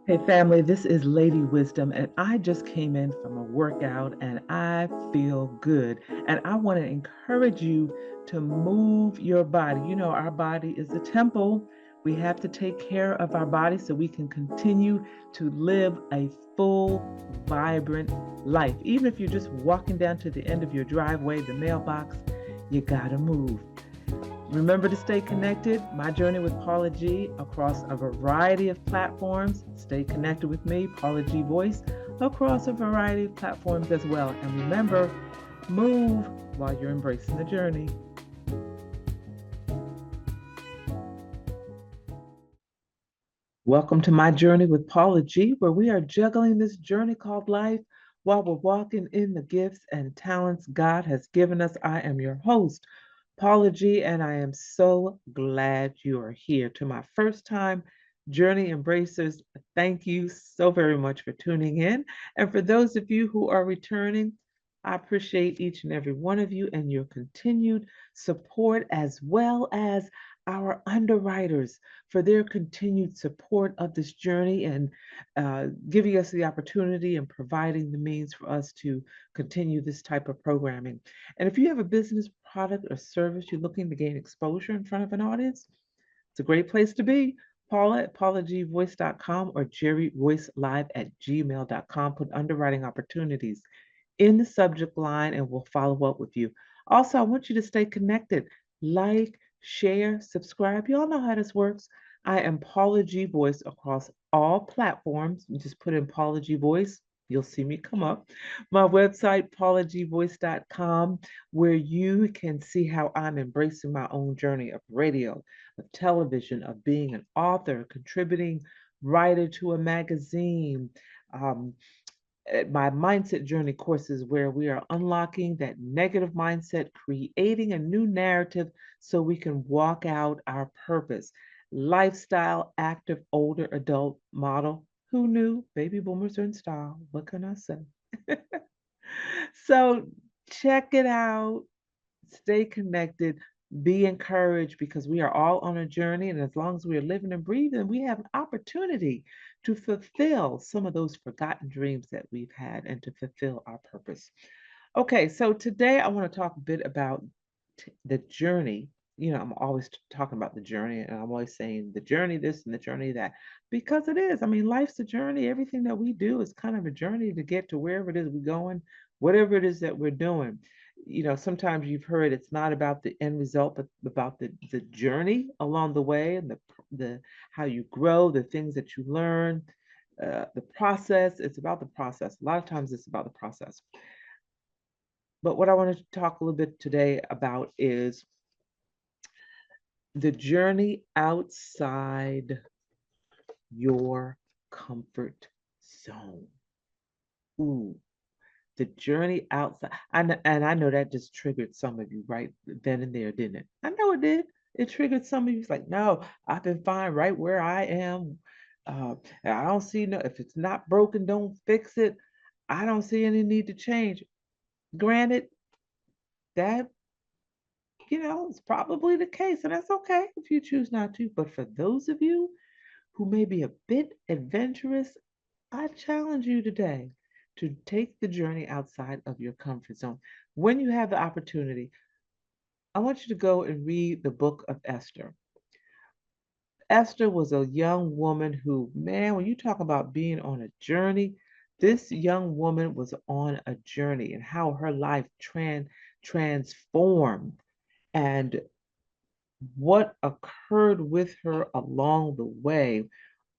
Hey family, this is Lady Wisdom, and I just came in from a workout and I feel good. And I want to encourage you to move your body. You know, our body is a temple. We have to take care of our body so we can continue to live a full, vibrant life. Even if you're just walking down to the end of your driveway, the mailbox, you got to move. Remember to stay connected. My journey with Paula G across a variety of platforms. Stay connected with me, Paula G Voice, across a variety of platforms as well. And remember, move while you're embracing the journey. Welcome to my journey with Paula G, where we are juggling this journey called life while we're walking in the gifts and talents God has given us. I am your host, Paula G, and I am so glad you are here. To my first time journey embracers, thank you so very much for tuning in. And for those of you who are returning, I appreciate each and every one of you and your continued support, as well as our underwriters for their continued support of this journey and giving us the opportunity and providing the means for us to continue this type of programming. And if you have a business, product, or service you're looking to gain exposure in front of an audience, it's a great place to be. Paula at paulagvoice.com or jerryvoicelive@gmail.com. Put underwriting opportunities in the subject line and we'll follow up with you. Also, I want you to stay connected. Like, share, subscribe. You all know how this works. I am Paula G Voice across all platforms. You just put in Paula G Voice. You'll see me come up. My website, paulagvoice.com, where you can see how I'm embracing my own journey of radio, of television, of being an author, contributing writer to a magazine, um, my mindset journey courses where we are unlocking that negative mindset, creating a new narrative so we can walk out our purpose. Lifestyle, active, older adult model. Who knew? Baby boomers are in style. What can I say? So check it out. Stay connected. Be encouraged because we are all on a journey. And as long as we are living and breathing, we have an opportunity to fulfill some of those forgotten dreams that we've had and to fulfill our purpose. Okay, so today I want to talk a bit about the journey. You know, I'm always talking about the journey, and I'm always saying the journey this and the journey that because it is. I mean, life's a journey. Everything that we do is kind of a journey to get to wherever it is we're going, whatever it is that we're doing. You know, sometimes you've heard it's not about the end result, but about the journey along the way and the how you grow, the things that you learn, the process. It's about the process. A lot of times, it's about the process. But what I want to talk a little bit today about is the journey outside your comfort zone. Ooh, the journey outside. And I know that just triggered some of you right then and there, didn't it? I know it did. It triggered some of you. It's like, no, I've been fine right where I am. And I don't see no, if it's not broken, don't fix it. I don't see any need to change. Granted, that it's probably the case, and that's okay if you choose not to. But for those of you who may be a bit adventurous, I challenge you today to take the journey outside of your comfort zone. When you have the opportunity, I want you to go and read the book of Esther. Esther was a young woman who, man, when you talk about being on a journey, this young woman was on a journey and how her life transformed and what occurred with her along the way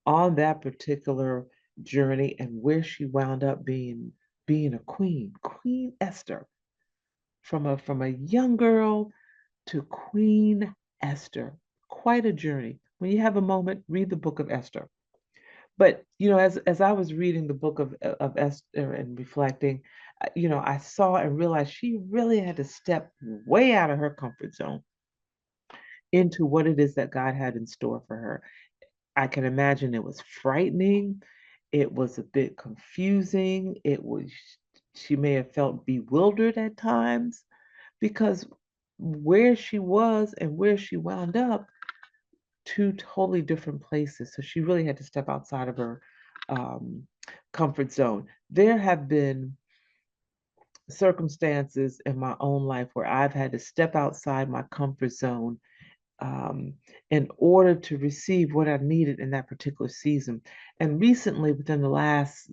on that particular journey and where she wound up being a queen, Queen Esther, from a young girl to Queen Esther. Quite a journey. When you have a moment, read the book of Esther. But as I was reading the book of Esther and reflecting, I saw and realized she really had to step way out of her comfort zone into what it is that God had in store for her. I can imagine it was frightening. It was a bit confusing. She may have felt bewildered at times because where she was and where she wound up, two totally different places. So she really had to step outside of um, comfort zone. There have been circumstances in my own life where I've had to step outside my comfort zone um, in order to receive what I needed in that particular season. And recently, within the last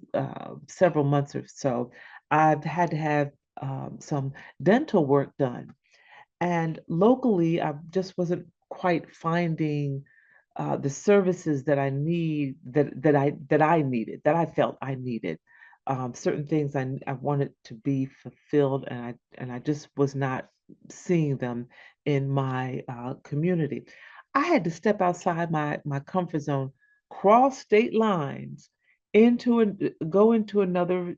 several months or so, I've had to have some dental work done. And locally, I just wasn't quite finding the services that I need that I needed that I felt I needed. Certain things I wanted to be fulfilled, and I just was not seeing them in my community. I had to step outside my comfort zone, cross state lines, go into another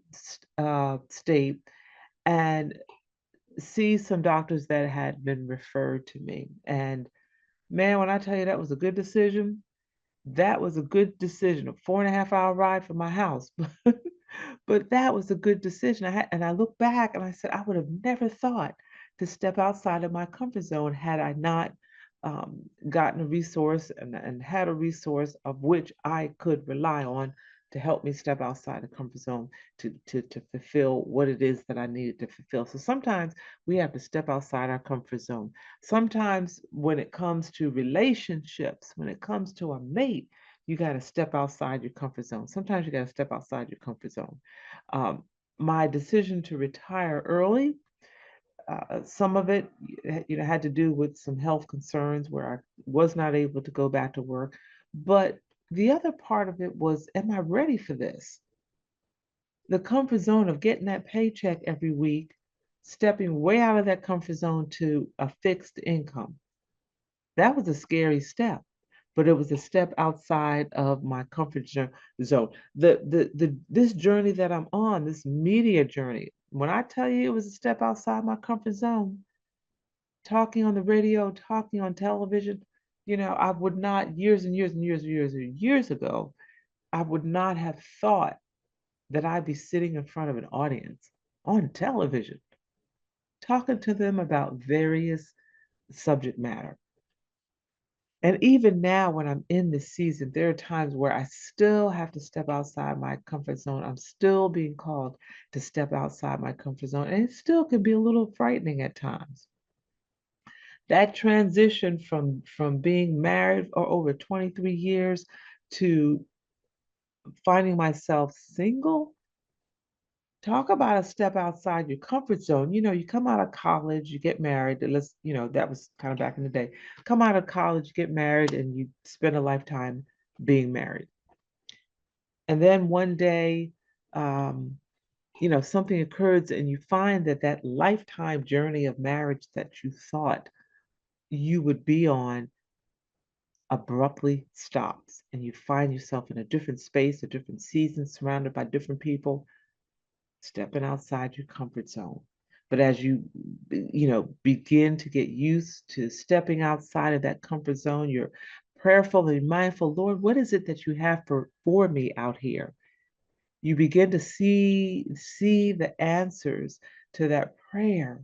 state, and see some doctors that had been referred to me. And man, when I tell you that was a good decision, that was a good decision. A 4.5 hour ride from my house, but that was a good decision. And I look back and I said I would have never thought to step outside of my comfort zone had I not gotten a resource and had a resource of which I could rely on to help me step outside the comfort zone to fulfill what it is that I needed to fulfill. So sometimes we have to step outside our comfort zone. Sometimes when it comes to relationships, when it comes to a mate, you got to step outside your comfort zone. Sometimes you got to step outside your comfort zone. Um, my decision to retire early, some of it, had to do with some health concerns where I was not able to go back to work. But the other part of it was, am I ready for this? The comfort zone of getting that paycheck every week, stepping way out of that comfort zone to a fixed income. That was a scary step, but it was a step outside of my comfort zone. This journey that I'm on, this media journey, when I tell you it was a step outside my comfort zone, talking on the radio, talking on television, I would not years and years and years and years and years ago, I would not have thought that I'd be sitting in front of an audience on television, talking to them about various subject matter. And even now, when I'm in this season, there are times where I still have to step outside my comfort zone. I'm still being called to step outside my comfort zone, and it still can be a little frightening at times. That transition from being married for over 23 years to finding myself single, talk about a step outside your comfort zone. You come out of college, you get married. That was kind of back in the day. Come out of college, you get married, and you spend a lifetime being married. And then one day, um, something occurs and you find that lifetime journey of marriage that you thought you would be on abruptly stops, and you find yourself in a different space, a different season, surrounded by different people, stepping outside your comfort zone. But as you begin to get used to stepping outside of that comfort zone, you're prayerful and mindful. Lord, what is it that you have for me out here? You begin to see the answers to that prayer,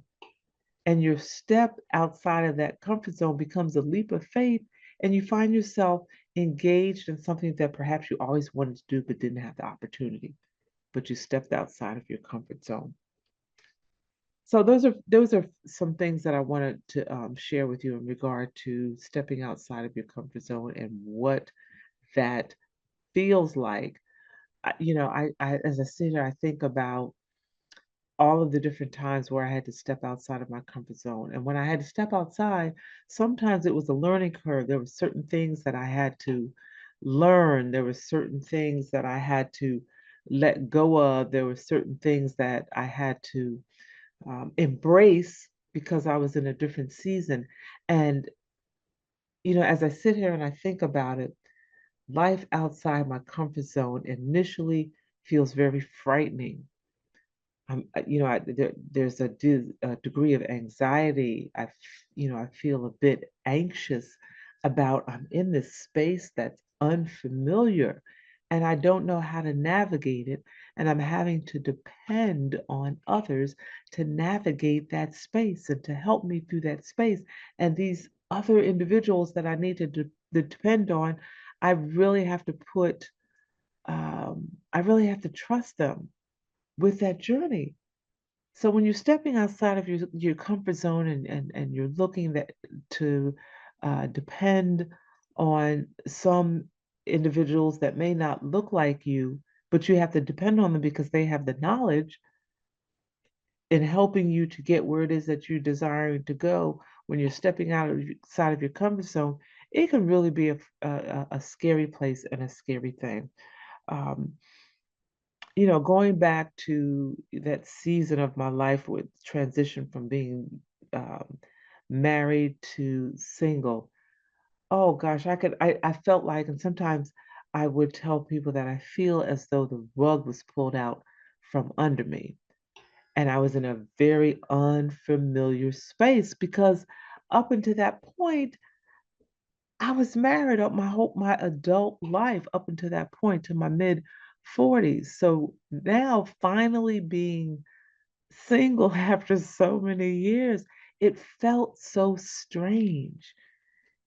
and your step outside of that comfort zone becomes a leap of faith, and you find yourself engaged in something that perhaps you always wanted to do but didn't have the opportunity, but you stepped outside of your comfort zone. So those are some things that I wanted to share with you in regard to stepping outside of your comfort zone and what that feels like. I as I sit here, I think about all of the different times where I had to step outside of my comfort zone. And when I had to step outside, sometimes it was a learning curve. There were certain things that I had to learn. There were certain things that I had to let go of. There were certain things that I had to embrace because I was in a different season. And, as I sit here and I think about it, life outside my comfort zone initially feels very frightening. There's a degree of anxiety. I feel a bit anxious about I'm in this space that's unfamiliar, and I don't know how to navigate it, and I'm having to depend on others to navigate that space and to help me through that space. And these other individuals that I need to depend on, I really have to put I really have to trust them with that journey. So when you're stepping outside of your comfort zone and you're looking to depend on some individuals that may not look like you, but you have to depend on them because they have the knowledge in helping you to get where it is that you're desiring to go. When you're stepping outside of your comfort zone, it can really be a scary place and a scary thing. Um, Going back to that season of my life with transition from being um, married to single. Oh gosh, I felt like, and sometimes I would tell people that I feel as though the rug was pulled out from under me. And I was in a very unfamiliar space because up until that point, I was married up my adult life up until that point to my mid 40s. So now finally being single after so many years, it felt so strange.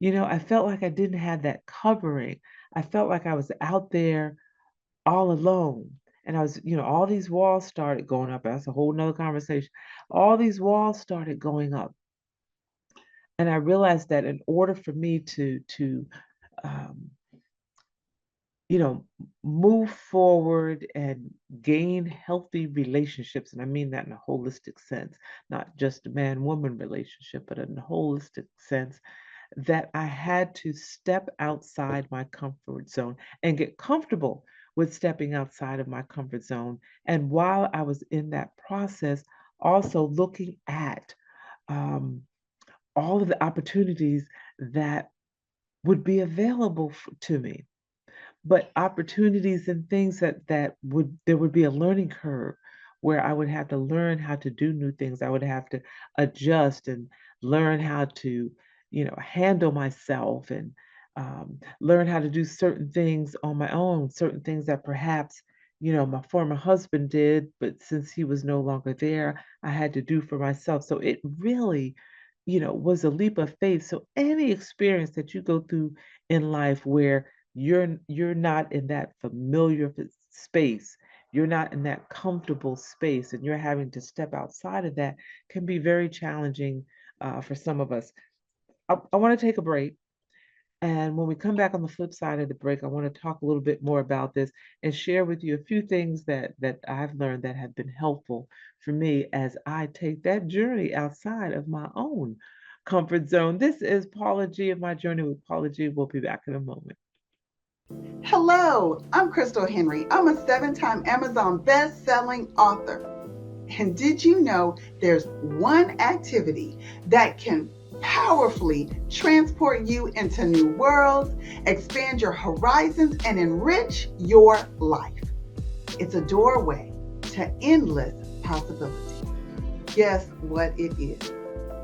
I felt like I didn't have that covering. I felt like I was out there all alone. And all these walls started going up. That's a whole nother conversation. All these walls started going up. And I realized that in order for me to um, you know, move forward and gain healthy relationships. And I mean that in a holistic sense, not just a man woman relationship, but in a holistic sense, that I had to step outside my comfort zone and get comfortable with stepping outside of my comfort zone. And while I was in that process, also looking at um, all of the opportunities that would be available to me, but opportunities and things that would there would be a learning curve where I would have to learn how to do new things. I would have to adjust and learn how to, handle myself and learn how to do certain things on my own, certain things that perhaps, my former husband did, but since he was no longer there, I had to do for myself. So it really, was a leap of faith. So any experience that you go through in life where you're not in that familiar space, you're not in that comfortable space, and you're having to step outside of that can be very challenging for some of us. I want to take a break, and when we come back on the flip side of the break, I want to talk a little bit more about this and share with you a few things that I've learned that have been helpful for me as I take that journey outside of my own comfort zone. This is Paula G of My Journey with Paula G. We'll be back in a moment. Hello, I'm Crystal Henry. I'm a 7-time Amazon best-selling author. And did you know there's one activity that can powerfully transport you into new worlds, expand your horizons, and enrich your life? It's a doorway to endless possibilities. Guess what it is?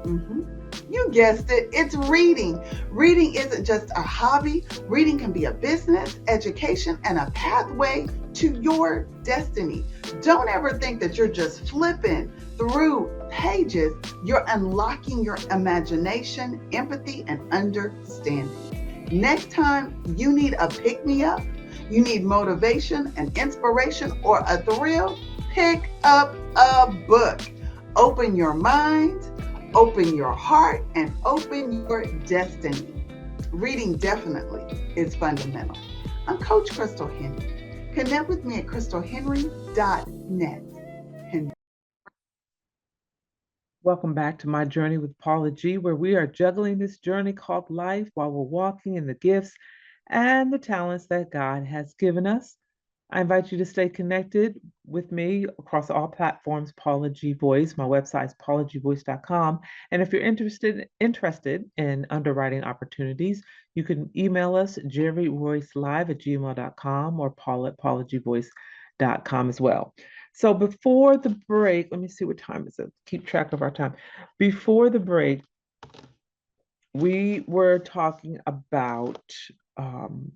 Mhm. You guessed it, it's reading. Reading isn't just a hobby, reading can be a business, education, and a pathway to your destiny. Don't ever think that you're just flipping through pages, you're unlocking your imagination, empathy, and understanding. Next time you need a pick me up, you need motivation, an inspiration, or a thrill, pick up a book. Open your mind, open your heart, and open your destiny. Reading definitely is fundamental. I'm Coach Crystal Henry. Connect with me at crystalhenry.net. And Welcome back to My Journey with Paula G, where we are juggling this journey called life while we're walking in the gifts and the talents that God has given us. I invite you to stay connected with me across all platforms, Paula G Voice. My website is paulagvoice.com. And if you're interested in underwriting opportunities, you can email us, jerryroycelive@gmail.com or paula at paulagvoice.com as well. So before the break, let me see what time is it. Keep track of our time. Before the break, we were talking about um,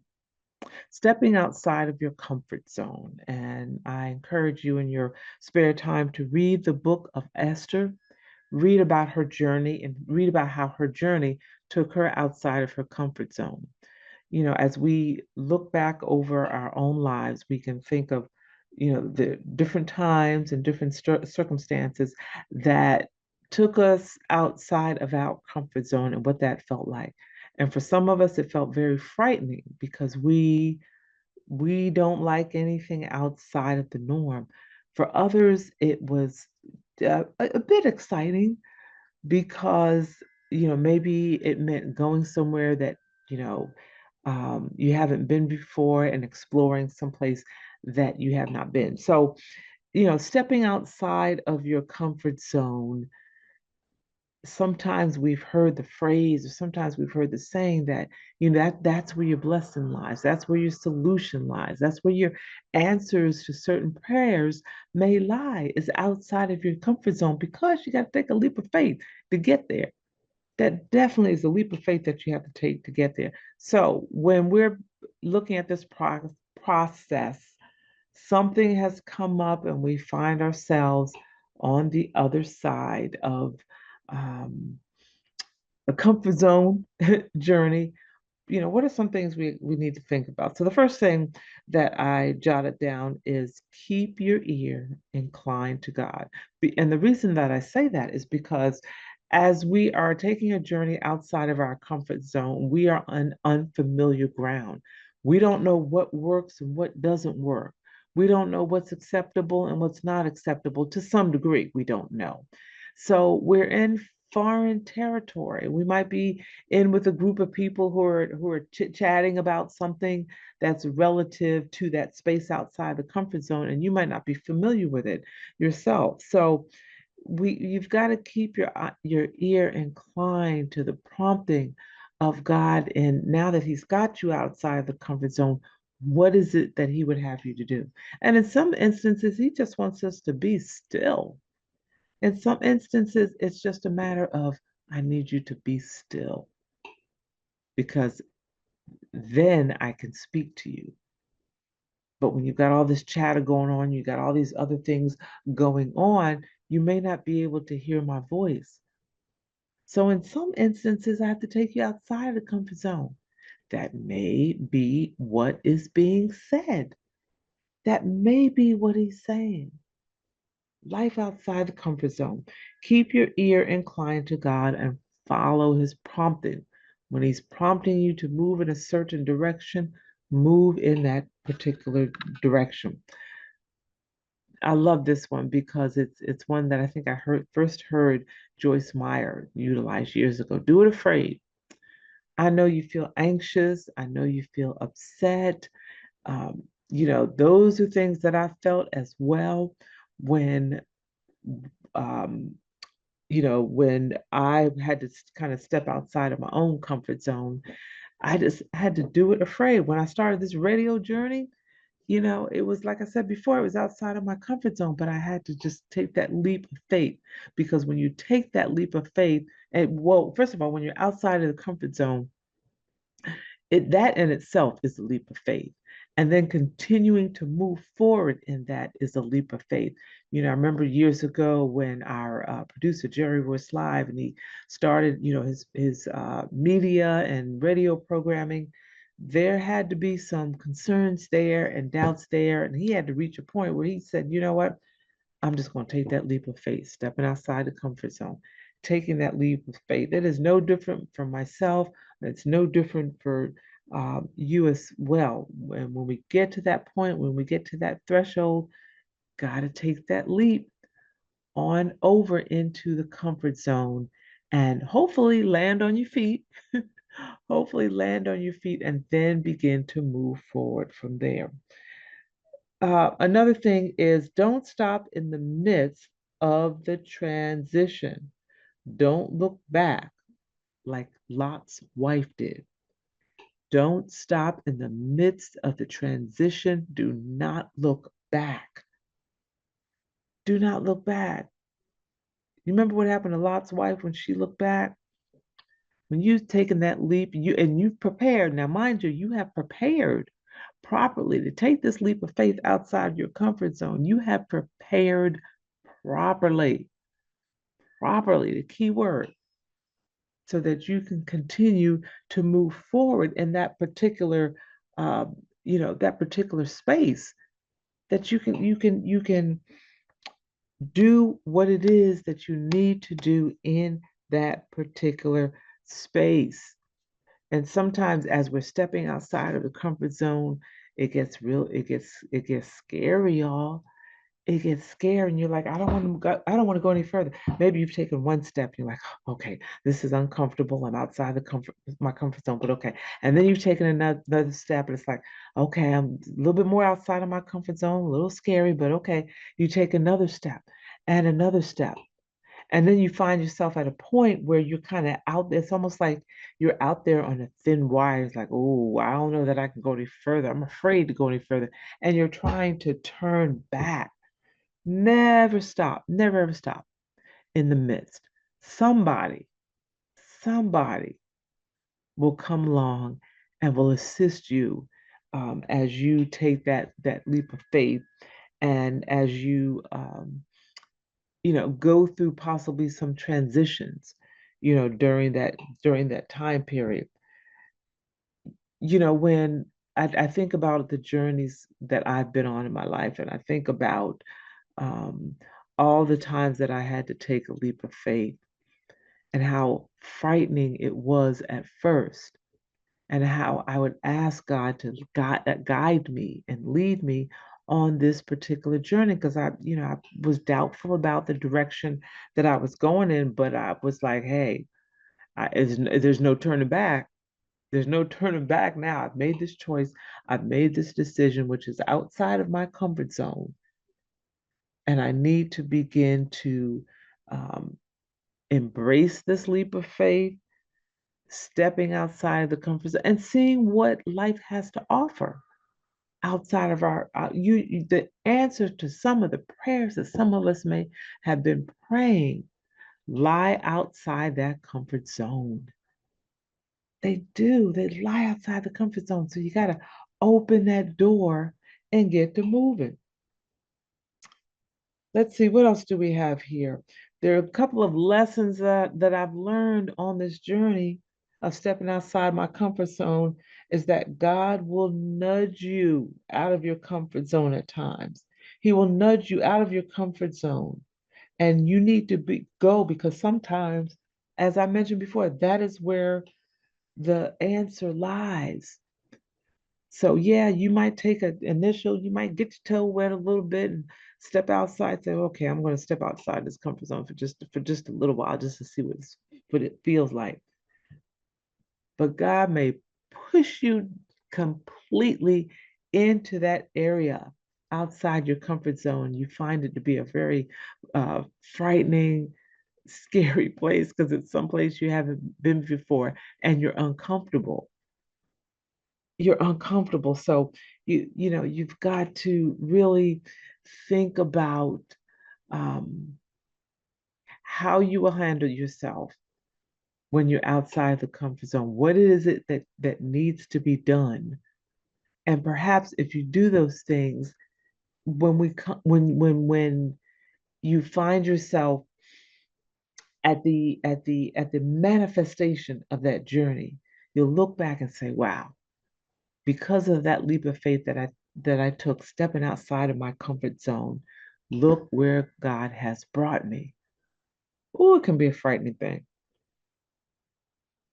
stepping outside of your comfort zone. And I encourage you in your spare time to read the book of Esther, read about her journey, and read about how her journey took her outside of her comfort zone. as we look back over our own lives, we can think of, the different times and different circumstances that took us outside of our comfort zone and what that felt like. And for some of us, it felt very frightening because we don't like anything outside of the norm. For others, it was a bit exciting because maybe it meant going somewhere that you know you haven't been before and exploring someplace that you have not been. So stepping outside of your comfort zone, sometimes we've heard the phrase or sometimes we've heard the saying that that's where your blessing lies, that's where your solution lies, that's where your answers to certain prayers may lie, is outside of your comfort zone, because you got to take a leap of faith to get there. That definitely is a leap of faith that you have to take to get there. So when we're looking at this process, something has come up and we find ourselves on the other side of um, a comfort zone journey. What are some things we need to think about? So the first thing that I jotted down is keep your ear inclined to God. And the reason that I say that is because as we are taking a journey outside of our comfort zone, we are on unfamiliar ground. We don't know what works and what doesn't work. We don't know what's acceptable and what's not acceptable. To some degree, we don't know. So we're in foreign territory. We might be in with a group of people who are chit-chatting about something that's relative to that space outside the comfort zone, and you might not be familiar with it yourself. So you've got to keep your ear inclined to the prompting of God, and now that He's got you outside the comfort zone, what is it that He would have you to do? And in some instances, He just wants us to be still. In some instances, it's just a matter of, I need you to be still because then I can speak to you. But when you've got all this chatter going on, you got all these other things going on, you may not be able to hear my voice. So in some instances, I have to take you outside of the comfort zone. That may be what is being said. That may be what he's saying. Life outside the comfort zone. Keep your ear inclined to God and follow his prompting. When he's prompting you to move in a certain direction, move in that particular direction. I love this one because it's one that I think I first heard Joyce Meyer utilize years ago. Do it afraid. I know you feel anxious. I know you feel upset. Those are things that I felt as well when um, when I had to kind of step outside of my own comfort zone. I just had to do it afraid. When I started this radio journey, it was like I said before, it was outside of my comfort zone, but I had to just take that leap of faith, because when you take that leap of faith, and well, first of all, when you're outside of the comfort zone, that in itself is a leap of faith. And then continuing to move forward in that is a leap of faith. I remember years ago when our producer Jerry was live and he started, his media and radio programming. There had to be some concerns there and doubts there, and he had to reach a point where he said, "You know what? I'm just going to take that leap of faith, stepping outside the comfort zone, taking that leap of faith." It is no different for myself. It's no different for you as well. When we get to that point, when we get to that threshold, got to take that leap on over into the comfort zone and hopefully land on your feet. Hopefully land on your feet and then begin to move forward from there. Another thing is, don't stop in the midst of the transition. Don't look back like Lot's wife did. Don't stop in the midst of the transition. Do not look back. Do not look back. You remember what happened to Lot's wife when she looked back? When you've taken that leap, you've prepared. Now, mind you, you have prepared properly to take this leap of faith outside your comfort zone. You have prepared properly. Properly, the key word. so that you can continue to move forward in that particular, that particular space, that you can do what it is that you need to do in that particular space. And sometimes as we're stepping outside of the comfort zone, it gets scary, y'all. It gets scary and you're like, I don't want to go any further. Maybe you've taken one step, you're like, okay, this is uncomfortable. I'm outside my comfort zone, but okay. And then you've taken another step and it's like, okay, I'm a little bit more outside of my comfort zone, a little scary, but okay. You take another step and another step. And then you find yourself at a point where you're kind of out there. It's almost like you're out there on a thin wire. It's like, oh, I don't know that I can go any further. I'm afraid to go any further. And you're trying to turn back. Never stop, never ever stop in the midst. Somebody, somebody will come along and will assist you, as you take that leap of faith, and as you go through possibly some transitions, during that time period. When I think about the journeys that I've been on in my life, and I think about, um, all the times that I had to take a leap of faith, and how frightening it was at first, and how I would ask God to guide me and lead me on this particular journey, because I was doubtful about the direction that I was going in, but I was like, hey, there's no turning back. There's no turning back now. I've made this choice. I've made this decision, which is outside of my comfort zone. And I need to begin to, um, embrace this leap of faith, stepping outside of the comfort zone and seeing what life has to offer outside of the answer to some of the prayers that some of us may have been praying lie outside that comfort zone. They do. They lie outside the comfort zone. So you got to open that door and get to moving. Let's see, what else do we have here? There are a couple of lessons that I've learned on this journey of stepping outside my comfort zone, is that God will nudge you out of your comfort zone at times. He will nudge you out of your comfort zone. And you need to go, because sometimes, as I mentioned before, that is where the answer lies. So yeah, you might get your toe wet a little bit and step outside, say, okay, I'm going to step outside this comfort zone for just a little while, just to see what it feels like. But God may push you completely into that area outside your comfort zone. You find it to be a very, frightening, scary place, because it's someplace you haven't been before, and you're uncomfortable. So you've got to really think about, um, how you will handle yourself when you're outside the comfort zone. What is it that needs to be done? And perhaps if you do those things, when you find yourself at the manifestation of that journey, you'll look back and say, wow, because of that leap of faith that I took, stepping outside of my comfort zone, look where God has brought me. Oh, it can be a frightening thing.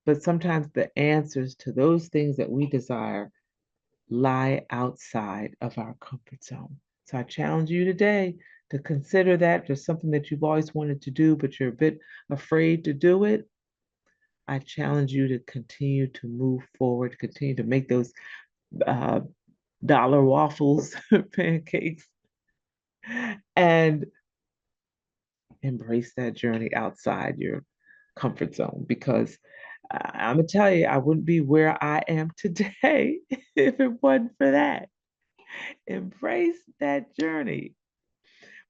But sometimes the answers to those things that we desire lie outside of our comfort zone. So I challenge you today to consider that. There's something that you've always wanted to do, but you're a bit afraid to do it. I challenge you to continue to move forward, continue to make those, uh, dollar waffles, pancakes, and embrace that journey outside your comfort zone, because I'm gonna tell you, I wouldn't be where I am today if it wasn't for that. Embrace that journey.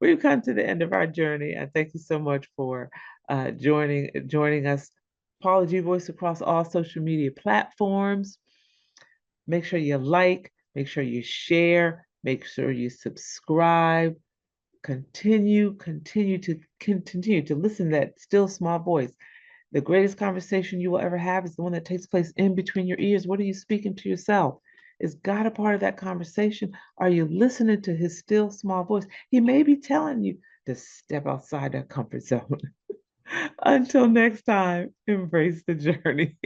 We've come to the end of our journey, and thank you so much for, joining us. Paula G Voice across all social media platforms. Make sure you like, make sure you share, make sure you subscribe. Continue to listen to that still small voice. The greatest conversation you will ever have is the one that takes place in between your ears. What are you speaking to yourself? Is God a part of that conversation? Are you listening to his still small voice? He may be telling you to step outside that comfort zone. Until next time, embrace the journey.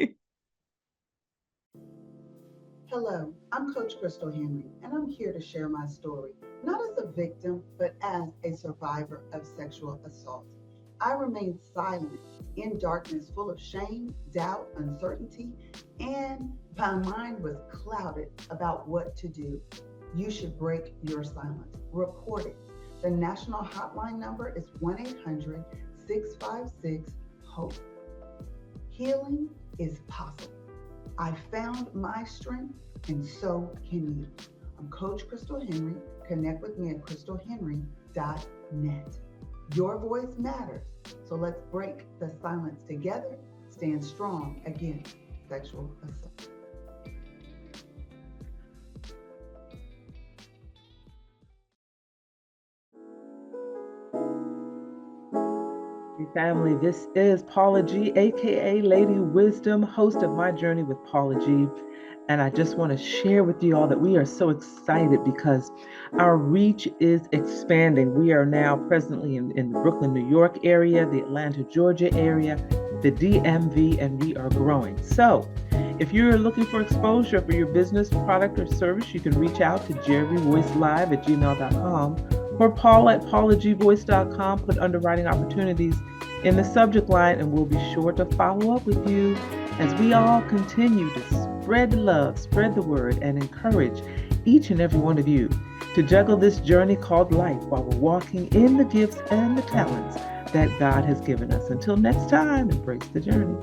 Hello, I'm Coach Crystal Henry, and I'm here to share my story, not as a victim, but as a survivor of sexual assault. I remained silent in darkness, full of shame, doubt, uncertainty, and my mind was clouded about what to do. You should break your silence. Report it. The national hotline number is 1 800 656 HOPE. Healing is possible. I found my strength, and so can you. I'm Coach Crystal Henry. Connect with me at crystalhenry.net. Your voice matters, so let's break the silence together. Stand strong against sexual assault. Family, this is Paula G, aka Lady Wisdom, host of My Journey with Paula G. And I just want to share with you all that we are so excited because our reach is expanding. We are now presently in the Brooklyn, New York area, the Atlanta, Georgia area, the DMV, and we are growing. So if you're looking for exposure for your business, product, or service, you can reach out to jerryvoicelive@gmail.com or Paula at paulagvoice.com. Put Underwriting Opportunities in the subject line, and we'll be sure to follow up with you as we all continue to spread the love, spread the word, and encourage each and every one of you to juggle this journey called life while we're walking in the gifts and the talents that God has given us. Until next time, embrace the journey.